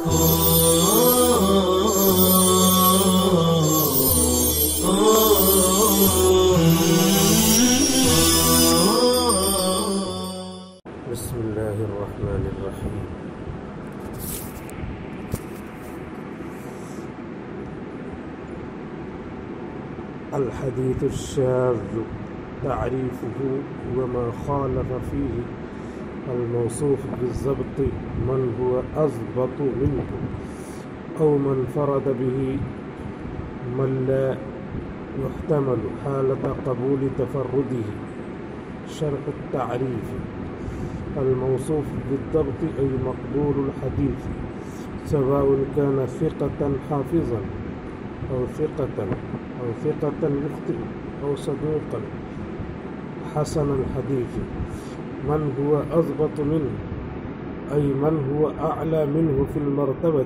بسم الله الرحمن الرحيم. الحديث الشاذ تعريفه وما خالف فيه الموصوف بالضبط من هو أضبط منه أو من فرد به من لا يحتمل حالة قبول تفرده. شرح التعريف: الموصوف بالضبط أي مقبول الحديث، سواء كان ثقة حافظا أو ثقة يخطئ أو صدوقا حسن الحديث. من هو أضبط منه أي من هو أعلى منه في المرتبة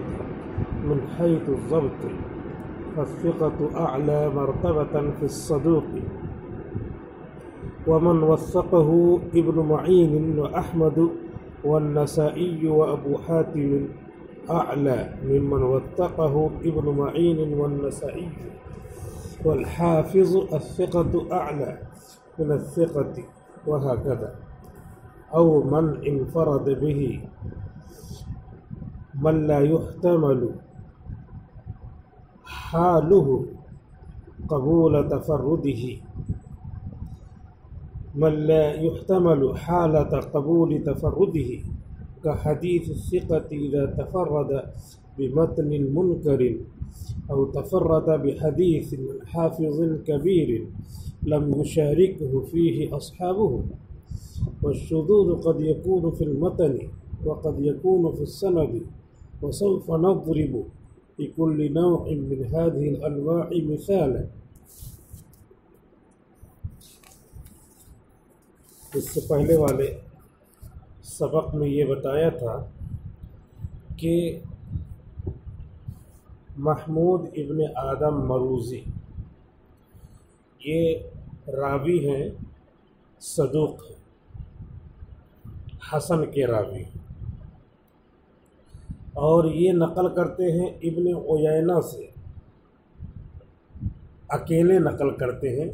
من حيث الضبط، فالثقة أعلى مرتبة في الصدوق. ومن وثقه ابن معين وأحمد والنسائي وأبو حاتم أعلى ممن وثقه ابن معين والنسائي. والحافظ الثقة أعلى من الثقة، وهكذا. أو من انفرد به من لا يحتمل حاله قبول تفرده، من لا يحتمل حالة قبول تفرده، كحديث الثقة إذا تفرد بمتن منكر أو تفرد بحديث من حافظ كبير لم يشاركه فيه أصحابه. والشذوذ قد يكون في المتن وقد يكون في السند، وسوف نضرب لكل نوع من هذه الأنواع مثالا. اس سے پہلے والے سبق میں یہ بتایا تھا کہ محمود ابن آدم مروزی یہ راوی ہیں، صدوق ہیں، حسن کے راوی، اور یہ نقل کرتے ہیں ابن عیینہ سے، اکیلے نقل کرتے ہیں.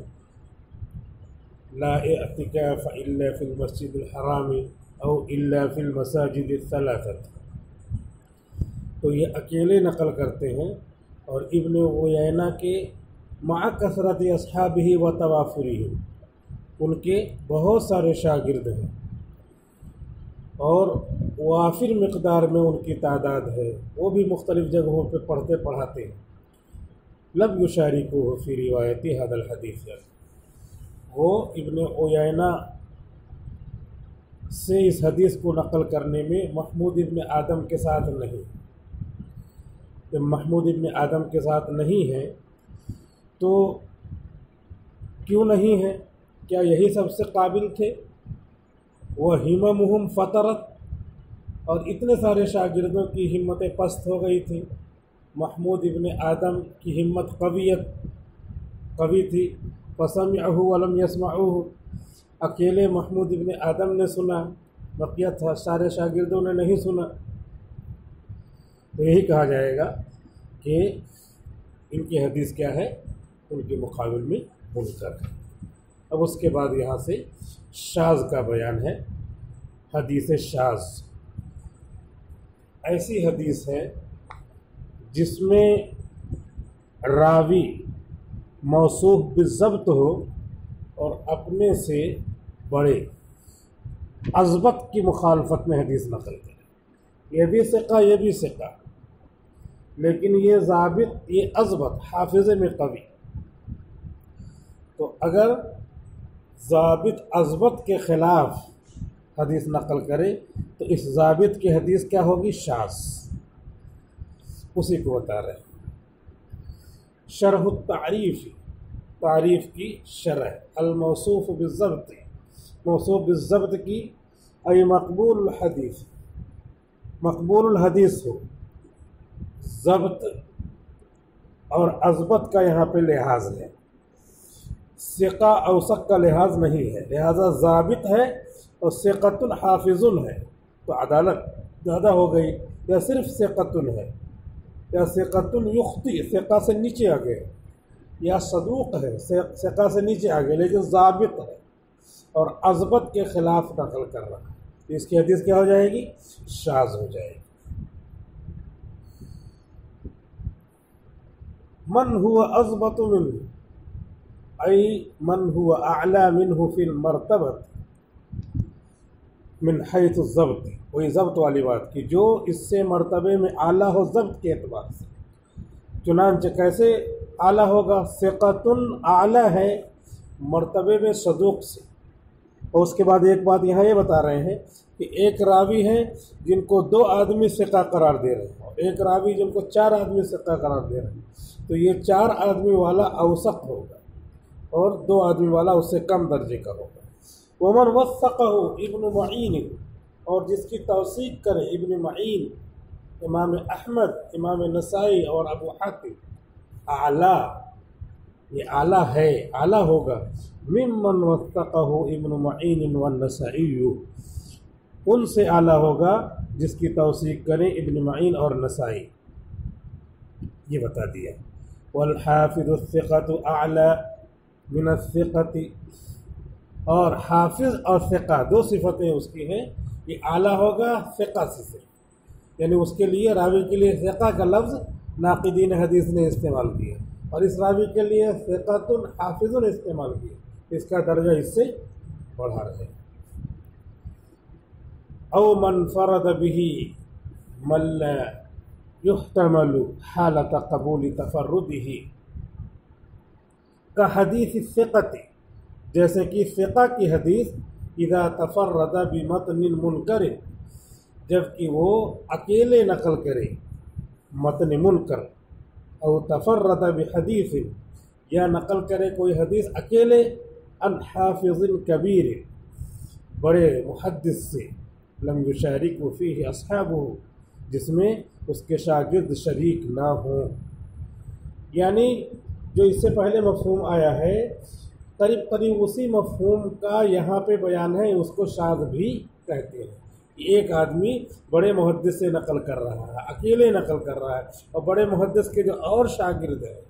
لا اعتکاف الا فی المسجد الحرام او الا فی المساجد الثلاثۃ. تو یہ اکیلے نقل کرتے ہیں، اور ابن عیینہ کے مع کثرت اصحابہ و توافرہ، ان کے بہت سارے شاگرد ہیں اور وافر مقدار میں ان کی تعداد ہے، وہ بھی مختلف جگہوں پہ پڑھتے پڑھاتے ہیں. لم یشارکوہ فی روایت ھذا الحدیث، وہ ابن عیینہ سے اس حدیث کو نقل کرنے میں محمود ابن آدم کے ساتھ نہیں. جب محمود ابن آدم کے ساتھ نہیں ہے تو کیوں نہیں ہے؟ کیا یہی سب سے قابل تھے؟ وہ ہممہم فطرت، اور اتنے سارے شاگردوں کی ہمتیں پست ہو گئی تھیں. محمود ابن آدم کی ہمت قوی تھی. فسمعہ ولم یسمعوہ، اکیلے محمود ابن آدم نے سنا، بقیہ سارے شاگردوں نے نہیں سنا. تو یہی کہا جائے گا کہ ان کی حدیث کیا ہے؟ ان کے مقابل میں منکر ہے. اب اس کے بعد یہاں سے شاذ کا بیان ہے. حدیث شاذ ایسی حدیث ہے جس میں راوی موصوف بالضبط ہو اور اپنے سے بڑے اضبط کی مخالفت میں حدیث نقل کرے. یہ بھی ثقہ، یہ بھی ثقہ، لیکن یہ ضابط، یہ اضبط، حافظے میں قوی. تو اگر ضابط اضبط کے خلاف حدیث نقل کرے تو اس ضابط کی حدیث کیا ہوگی؟ شاذ. اسی کو بتا رہے ہیں. شرح التعریف، تعریف کی شرح. الموصوف بالضبط، موصوف بالضبط کی ای مقبول الحدیث، مقبول الحدیث ہو. ضبط اور اضبط کا یہاں پہ لحاظ ہے، ثقہ اوثق کا لحاظ نہیں ہے. لہذا ضابط ہے اور ثقۃ حافظ ہے تو عدالت زیادہ ہو گئی. یا صرف ثقتن ہے، یا ثقتن یخطی ثقہ سے نیچے آ گئے، یا صدوق ہے ثقہ سے نیچے آ گئے لیکن ضابط ہے اور اضبط کے خلاف نقل کر رہا ہے، اس کی حدیث کیا ہو جائے گی؟ شاذ ہو جائے گی۔ من هو اضبط منه ای من هو اعلی منه فی المرتبہ من حیث الضبط، وہی ضبط والی بات کی، جو اس سے مرتبے میں اعلیٰ ہو ضبط کے اعتبار سے۔ چنانچہ کیسے اعلیٰ ہوگا؟ ثقۃ اعلیٰ ہے مرتبے میں صدوق سے۔ اور اس کے بعد ایک بات یہاں یہ بتا رہے ہیں کہ ایک راوی ہیں جن کو 2 آدمی ثقہ قرار دے رہے ہیں، اور ایک راوی جن کو 4 آدمی ثقہ قرار دے رہے ہیں، تو یہ 4 آدمی والا اوثق ہوگا اور 2 آدمی والا اس سے کم درجے کا ہوگا۔ ومن وثقہ ابن معین، اور جس کی توثیق کرے ابن معین، امام احمد، امام نسائی اور ابو حاتم، اعلیٰ، یہ اعلیٰ ہے، اعلیٰ ہوگا، ممن وثقہ ابن معین والنسائی، ان سے اعلیٰ ہوگا جس کی توثیق کرے ابن معین اور نسائی۔ یہ بتا دیا۔ والحافظ الثقۃ اعلی من الثقۃ، اور حافظ اور ثقہ 2 صفتیں اس کی ہیں، یہ اعلیٰ ہوگا ثقہ سے، یعنی اس کے لیے راوی کے لیے ثقہ کا لفظ ناقدین حدیث نے استعمال کیا، اور اس راوی کے لیے ثقۃ حافظ نے استعمال کیا، اس کا درجہ اس سے بڑھا رہے۔ او من فرد به من لا يحتمل حالت قبول تفردہ، کا حدیث الثقۃ، جیسے کہ ثقہ کی حدیث اذا تفرد بمتن منکر، جب کہ وہ اکیلے نقل کرے متن منکر، او تفرد بحدیث، یا نقل کرے کوئی حدیث اکیلے عن حافظ کبیر، بڑے محدث سے، لم یشارک فیہ اصحابہ، جس میں اس کے شاگرد شریک نہ ہوں۔ یعنی جو اس سے پہلے مفہوم آیا ہے قریب قریب اسی مفہوم کا یہاں پہ بیان ہے، اس کو شاذ بھی کہتے ہیں۔ ایک آدمی بڑے محدث سے نقل کر رہا ہے، اکیلے نقل کر رہا ہے، اور بڑے محدث کے جو اور شاگرد ہیں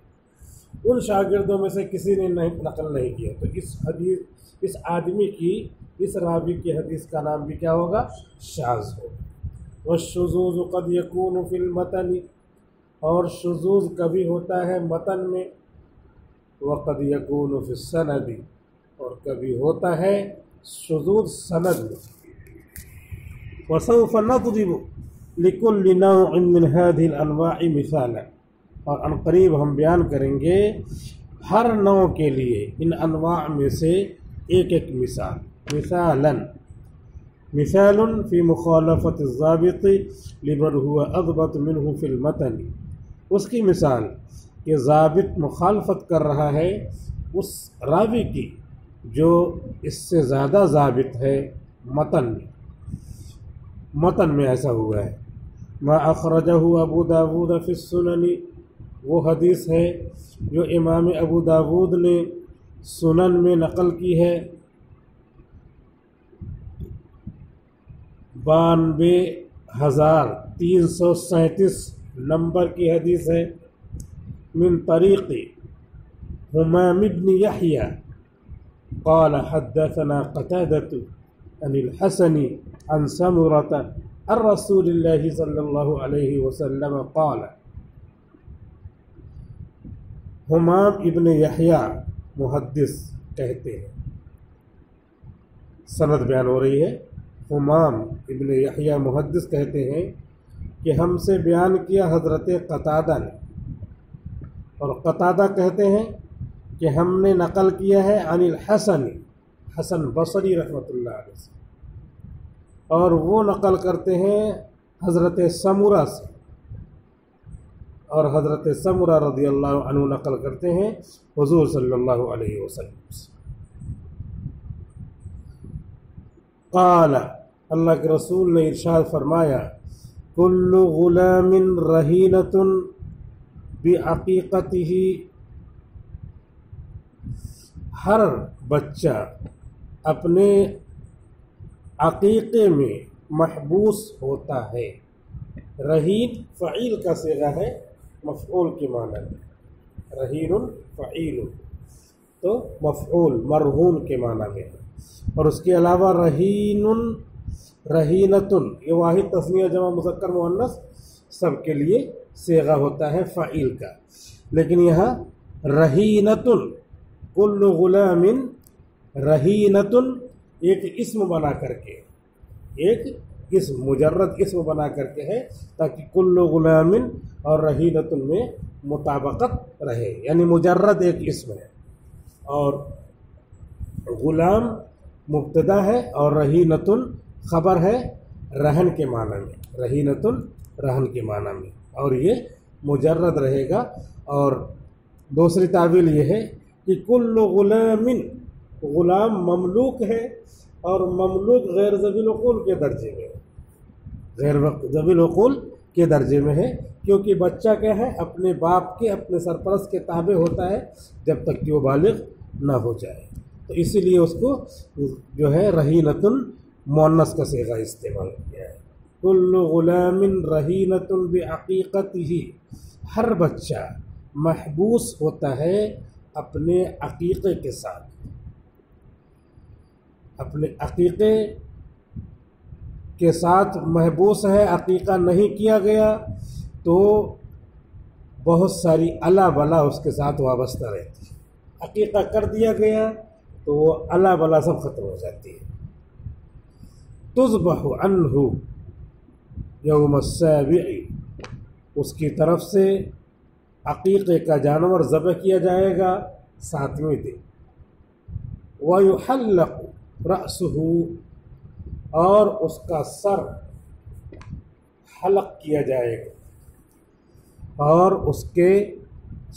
ان شاگردوں میں سے کسی نے نقل نہیں کیا، تو اس آدمی کی، اس راوی کی حدیث کا نام بھی کیا ہوگا؟ شاذ ہوگا۔ والشذوذ قد یکون فی المتن، اور شذوذ کبھی ہوتا ہے متن میں، وقد یکون فی السند، اور کبھی ہوتا ہے شذوذ سند میں۔ وسوف نضرب لكل نوع من هذه الانواع مثالا، اور عن قریب ہم بیان کریں گے ہر نوع کے لیے ان انواع میں سے ایک ایک مثال۔ مثالا، مثال فی مخالفت الضابط لمن هو اضبط منه فی المتن، اس کی مثال کہ ضابط مخالفت کر رہا ہے اس راوی کی جو اس سے زیادہ ضابط ہے متن میں ایسا ہوا ہے۔ ما اخرجہ ابو داود فی السنن، وہ حدیث ہے جو امام ابو داود نے سنن میں نقل کی ہے، 92,337 نمبر کی حدیث ہے۔ من طریق حمام بن یحییٰ قال حدثنا قتادة عن الحسن عن سمرة عن رسول اللہ صلی اللہ علیہ وسلم قال، حمام ابن یحییٰ محدث کہتے ہیں، سند بیان ہو رہی ہے، حمام ابن یحییٰ محدث کہتے ہیں کہ ہم سے بیان کیا حضرت قتادہ نے، اور قتادہ کہتے ہیں کہ ہم نے نقل کیا ہے عن الحسن، حسن بصری رحمۃ اللہ علیہ سے، اور وہ نقل کرتے ہیں حضرت سمرہ سے، اور حضرت سمرہ رضی اللہ عنہ نقل کرتے ہیں حضور صلی اللہ علیہ وسلم سے۔ قال، اللہ کے رسول نے ارشاد فرمایا، کل غلام رہینۃ بعقیقتہ، ہر بچہ اپنے عقیقے میں محبوس ہوتا ہے۔ رہین فعیل کا صیغہ ہے مفعول کے معنی میں، رہین فعیل تو مفعول مرہون کے معنی میں ہے۔ اور اس کے علاوہ رہین رہینتن یہ واحد تثنیہ جمع مذکر مؤنث سب کے لیے صیغہ ہوتا ہے فعیل کا، لیکن یہاں رہینتن کل غلام رہینتن ایک اسم بنا کر کے، ایک اسم مجرد اسم بنا کر کے ہے تاکہ کل غلام اور رہینتن میں مطابقت رہے، یعنی مجرد ایک اسم ہے اور غلام مبتدا ہے اور رہینتن خبر ہے رہن کے معنی میں، رہینتن رہن کے معنی میں، اور یہ مجرد رہے گا۔ اور دوسری تعبیر یہ ہے کہ کل غلام، غلام مملوک ہے اور مملوک غیر ذوی العقول کے درجے میں ہے، غیر ذوی العقول کے درجے میں ہے، کیونکہ بچہ کیا ہے اپنے باپ کے اپنے سرپرست کے تابع ہوتا ہے جب تک کہ وہ بالغ نہ ہو جائے، تو اسی لیے اس کو جو ہے رہینتن مؤنث کا صیغہ استعمال کیا ہے۔ کل غلام رہینتن بعقیقتہ، ہر بچہ محبوس ہوتا ہے اپنے عقیقے کے ساتھ، اپنے عقیقے کے ساتھ محبوس ہے۔ عقیقہ نہیں کیا گیا تو بہت ساری الا بلا اس کے ساتھ وابستہ رہتی ہے، عقیقہ کر دیا گیا تو وہ الا بلا سب ختم ہو جاتی ہے۔ تذبح عنہ یوم السابع، اس کی طرف سے عقیقے کا جانور ذبح کیا جائے گا 7ویں دن۔ وَيُحَلَّقُ رَأْسُهُ، اور اس کا سر حلق کیا جائے گا اور اس کے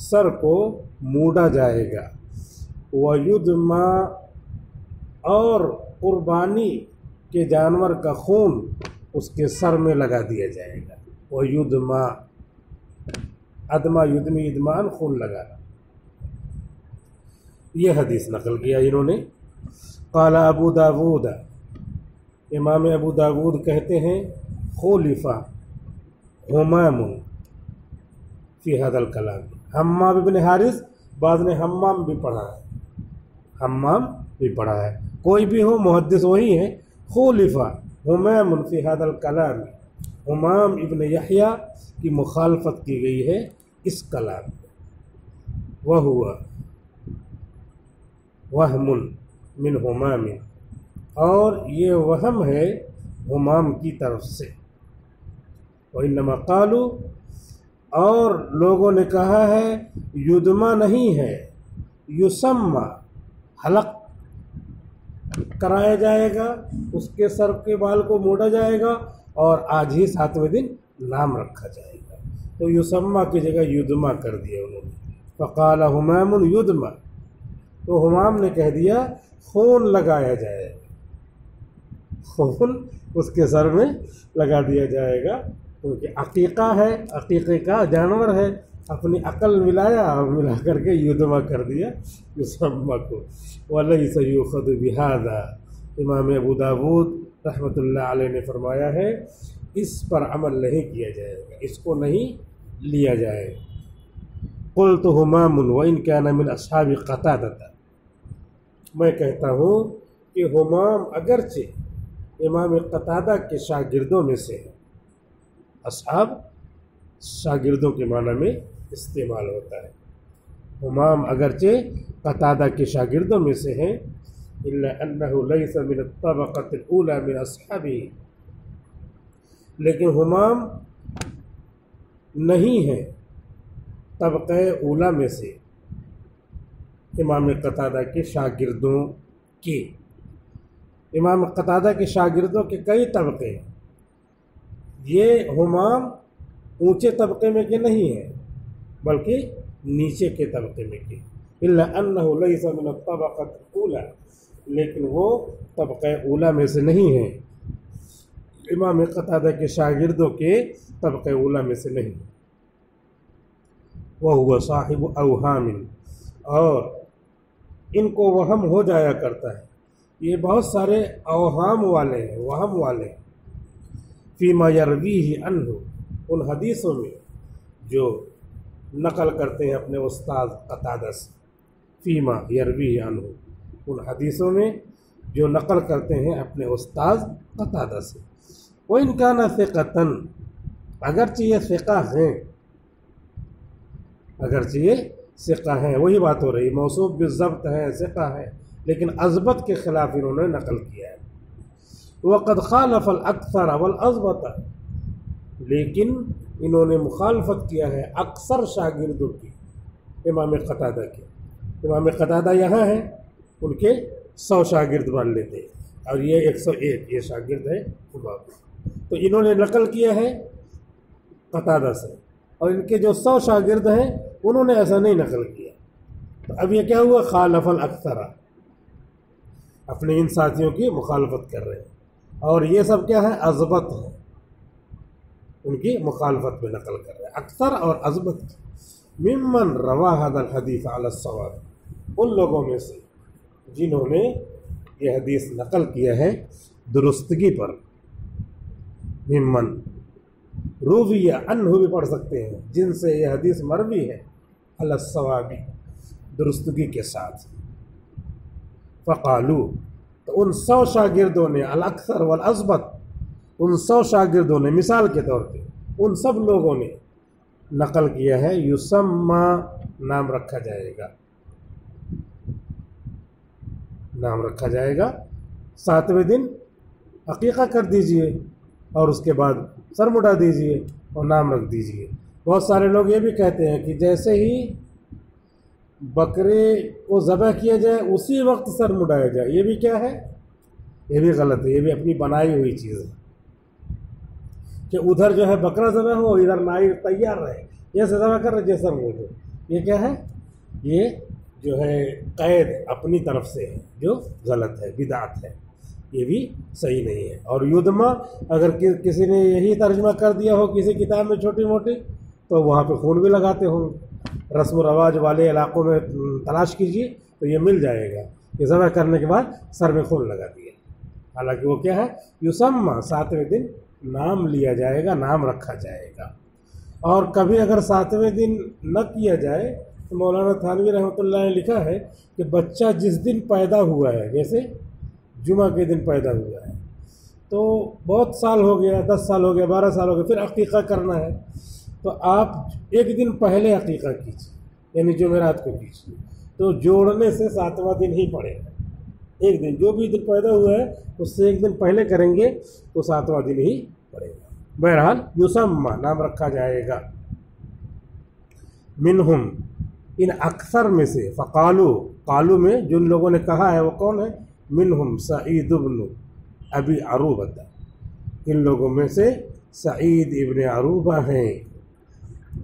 سر کو موڑا جائے گا۔ وَيُدْمَى، اور قربانی کے جانور کا خون اس کے سر میں لگا دیا جائے گا۔ وَيُدْمَى، ادما یدمی ادمان خون لگانا۔ یہ حدیث نقل کیا انہوں نے۔ قال ابو داود، امام ابو داود کہتے ہیں خولف حمام فی ھذا الکلام، حمام ابن حارث، بعض نے حمام بھی پڑھا ہے، حمام بھی پڑھا ہے، کوئی بھی ہو محدث وہی ہے۔ خولف حمام فی ھذا الکلام، حمام ابن یحییٰ کی مخالفت کی گئی ہے اس کلام میں۔ وَهُوَ وَهْمٌ من حمام، اور یہ وہم ہے حمام کی طرف سے۔ وَإِنَّمَا قَالُوا، اور لوگوں نے کہا ہے یدما نہیں ہے، یسمى، حلق کرایا جائے گا، اس کے سر کے بال کو موڑا جائے گا اور آج ہی 7ویں دن نام رکھا جائے گا، تو یسمى کی جگہ یدما کر دیا انہوں نے۔ فقال حمام یدما، تو حمام نے کہہ دیا خون لگایا جائے گا، خون اس کے سر میں لگا دیا جائے گا، کیونکہ عقیقہ ہے، عقیقے کا جانور ہے، اپنی عقل ملایا اور ملا کر کے یدما کر دیا یسمى کو۔ وَلَيْسَ يُؤْخَذُ بِهَذَا، امام ابو داود رحمۃ اللہ علیہ نے فرمایا ہے اس پر عمل نہیں کیا جائے گا، اس کو نہیں لیا جائے گا۔ قلت حمام وإن كان من اصحاب قتادہ، میں کہتا ہوں کہ حمام اگرچہ امام قتادہ کے شاگردوں میں سے ہے، اصحاب شاگردوں کے معنی میں استعمال ہوتا ہے، حمام اگرچہ قتادہ کے شاگردوں میں سے ہیں، الا انه ليس من الطبقة الاولى من اصحابه، لیکن حمام نہیں ہے طبقہ اولا میں سے امام قتادہ کے شاگردوں کے۔ امام قتادہ کے شاگردوں کے کئی طبقے ہیں، یہ حمام اونچے طبقے میں کے نہیں ہیں بلکہ نیچے کے طبقے میں کے۔ الا انه ليس من الطبقة الاولى، لیکن وہ طبقہ اولا میں سے نہیں ہیں، امام قتادہ کے شاگردوں کے طبقہ اولا میں سے نہیں۔ وَهُوَ صَاحِبُ أَوْهَامٍ، اور ان کو وہم ہو جایا کرتا ہے، یہ بہت سارے اوہام والے ہیں، وہم والے ہیں، فِيمَا يَرْوِيهِ عَنْهُ، ان حدیثوں میں جو نقل کرتے ہیں اپنے استاد قتادہ سے، فیما یروی عنہ، ان حدیثوں میں جو نقل کرتے ہیں اپنے استاد قتادہ سے، وَإِنْ كَانَ ثِقَةً، اگرچہ یہ ثقہ ہیں، اگرچہ یہ ثقہ ہیں، وہی بات ہو رہی، موصوف بالضبط ہے، ثقہ ہے، لیکن اضبط کے خلاف انہوں نے نقل کیا ہے۔ وَقَدْ خَالَفَ الْأَكْثَرَ وَالْأَضْبَطَ، لیکن انہوں نے مخالفت کیا ہے اکثر شاگردوں کی امام قتادہ کے۔ امام قتادہ یہاں ہیں، ان کے 100 شاگرد مان لیتے ہیں، اور یہ 101 یہ شاگرد ہے امام، تو انہوں نے نقل کیا ہے قتادہ سے، اور ان کے جو 100 شاگرد ہیں انہوں نے ایسا نہیں نقل کیا۔ تو اب یہ کیا ہوا؟ خالف الاکثر، اپنے ان ساتھیوں کی مخالفت کر رہے ہیں، اور یہ سب کیا ہے؟ اضبط ہے، ان کی مخالفت میں نقل کر رہے ہیں، اکثر اور اضبط۔ ممن روا هذا الحدیث علی الصواب، ان لوگوں میں سے جنہوں نے یہ حدیث نقل کیا ہے درستگی پر۔ ممن روی عنہ بھی پڑھ سکتے ہیں، جن سے یہ حدیث مروی ہے علی الصواب، درستگی کے ساتھ۔ فقالو، تو ان 100 شاگردوں نے، الاکثر والاضبط، ان 100 شاگردوں نے مثال کے طور پہ ان سب لوگوں نے نقل کیا ہے یسمى، نام رکھا جائے گا، نام رکھا جائے گا، 7ویں دن عقیقہ کر دیجئے اور اس کے بعد سر مڈا دیجئے اور نام رکھ دیجئے۔ بہت سارے لوگ یہ بھی کہتے ہیں کہ جیسے ہی بکرے کو ذبح کیا جائے اسی وقت سر مڈایا جائے، یہ بھی کیا ہے؟ یہ بھی غلط ہے، یہ بھی اپنی بنائی ہوئی چیز ہے کہ ادھر جو ہے بکرا ذبح ہو، ادھر نائی تیار رہے، جیسے ذبح کر رہے جیسے مڈ ہو، یہ کیا ہے؟ یہ جو ہے قید اپنی طرف سے ہے، جو غلط ہے، بدعت ہے، یہ بھی صحیح نہیں ہے۔ اور یدما، اگر کسی نے یہی ترجمہ کر دیا ہو کسی کتاب میں چھوٹی موٹی، تو وہاں پہ خون بھی لگاتے ہوں، رسم و رواج والے علاقوں میں تلاش کیجیے تو یہ مل جائے گا کہ ذبح کرنے کے بعد سر میں خون لگا دیا، حالانکہ وہ کیا ہے؟ یسمى، 7ویں دن نام لیا جائے گا، نام رکھا جائے گا۔ اور کبھی اگر 7ویں دن نہ کیا جائے تو مولانا تھانوی رحمۃ اللہ نے لکھا ہے کہ بچہ جس دن پیدا ہوا ہے، جیسے جمعہ کے دن پیدا ہوا ہے، تو بہت سال ہو گیا، 10 سال ہو گیا، 12 سال ہو گیا، پھر عقیقہ کرنا ہے، تو آپ ایک دن پہلے عقیقہ کیجیے، یعنی جمعرات کو کیجیے، تو جوڑنے سے 7واں دن ہی پڑے گا۔ ایک دن جو بھی دن پیدا ہوا ہے اس سے ایک دن پہلے کریں گے تو 7واں دن ہی پڑے گا۔ بہرحال یسمى، نام رکھا جائے گا۔ منہم، ان اکثر میں سے، فقالو، قالو میں جن لوگوں نے کہا ہے وہ کون ہے؟ منہم سعید ابن ابی عروبہ، ان لوگوں میں سے سعید ابن عروبہ ہیں،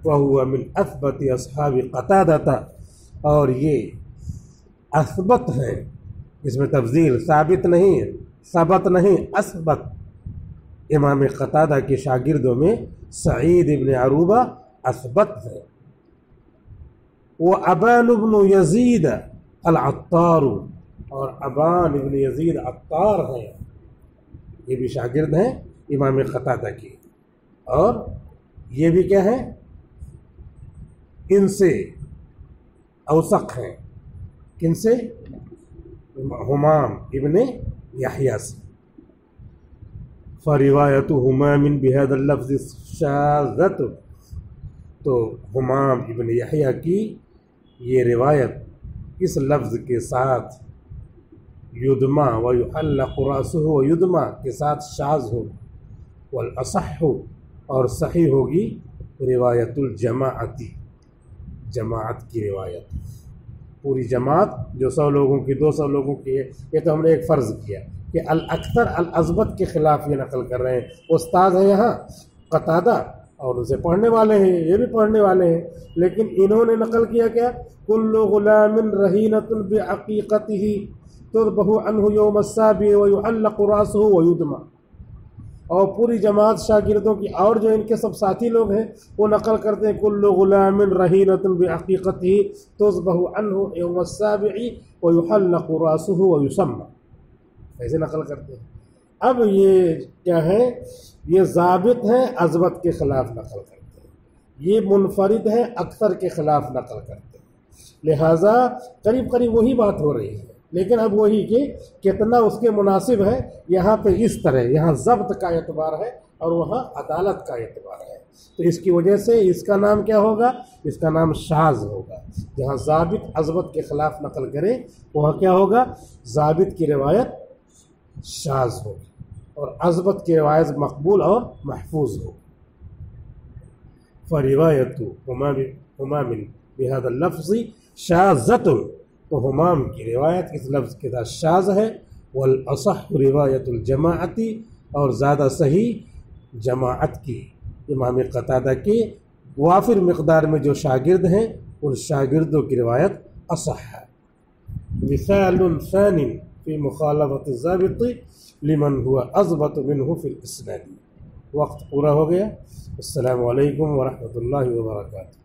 وہو من اثبت اصحاب قتادہ، اور یہ اثبت ہے، اس میں تفضیل، ثابت نہیں ہے، ثبت نہیں، اثبت، امام قتادہ کے شاگردوں میں سعید ابن عروبہ اثبت ہے۔ وہ ابان ابن یزید العطار، اور ابان ابن یزید عطار ہیں، یہ بھی شاگرد ہیں امام قتادہ کی، اور یہ بھی کیا ہے؟ ان سے اوثق ہیں، کن سے؟ حمام ابن یحییٰ سے۔ فروایت حمام بہذا اللفظ شاذۃ، تو حمام ابن یحییٰ کی یہ روایت اس لفظ کے ساتھ یدما ویحلق رأسہ ویدما کے ساتھ شاذ ہوگی، والاصح، اور صحیح ہوگی روایت الجماعتی، جماعت کی روایت، پوری جماعت جو 100 لوگوں کی 200 لوگوں کی ہے، یہ تو ہم نے ایک فرض کیا کہ الاکثر الاضبط کے خلاف یہ نقل کر رہے ہیں۔ استاد ہیں یہاں قتادہ اور اسے پڑھنے والے ہیں، یہ بھی پڑھنے والے ہیں، لیکن انہوں نے نقل کیا کیا؟ کل غلام رہینۃ بعقیقتہ تذبح عنہ یوم السابع ویحلق رأسہ ویدمى، اور پوری جماعت شاگردوں کی اور جو ان کے سب ساتھی لوگ ہیں وہ نقل کرتے ہیں کل غلام رہینۃ بعقیقتہ تذبح عنہ یوم السابع ویحلق رأسہ ویسمى، ایسے نقل کرتے ہیں۔ اب یہ کیا ہے، یہ ضابط ہے اضبط کے خلاف نقل کرتے ہیں، یہ منفرد ہے اکثر کے خلاف نقل کرتے ہیں، لہٰذا قریب قریب وہی بات ہو رہی ہے، لیکن اب وہی کہ کتنا اس کے مناسب ہے، یہاں پہ اس طرح یہاں ضبط کا اعتبار ہے اور وہاں عدالت کا اعتبار ہے، تو اس کی وجہ سے اس کا نام کیا ہوگا، اس کا نام شاذ ہوگا۔ جہاں ضابط اضبط کے خلاف نقل کرے وہاں کیا ہوگا، ضابط کی روایت شاذ ہوگی اور اضبط کی روایت مقبول اور محفوظ ہوگی۔ فروایت حمام بہذا اللفظ شاذۃ، تو حمام کی روایت اس لفظ کے ساتھ شاذ ہے، والاصح روایت الجماعت، اور زیادہ صحیح جماعت کی، امام قتادہ کے وافر مقدار میں جو شاگرد ہیں ان شاگردوں کی روایت اصح ہے۔ مثال ثان فی مخالفت الضابط لمن هو اضبط منه فی الاسناد۔ وقت پورا ہو گیا۔ السلام علیکم ورحمۃ اللہ وبرکاتہ۔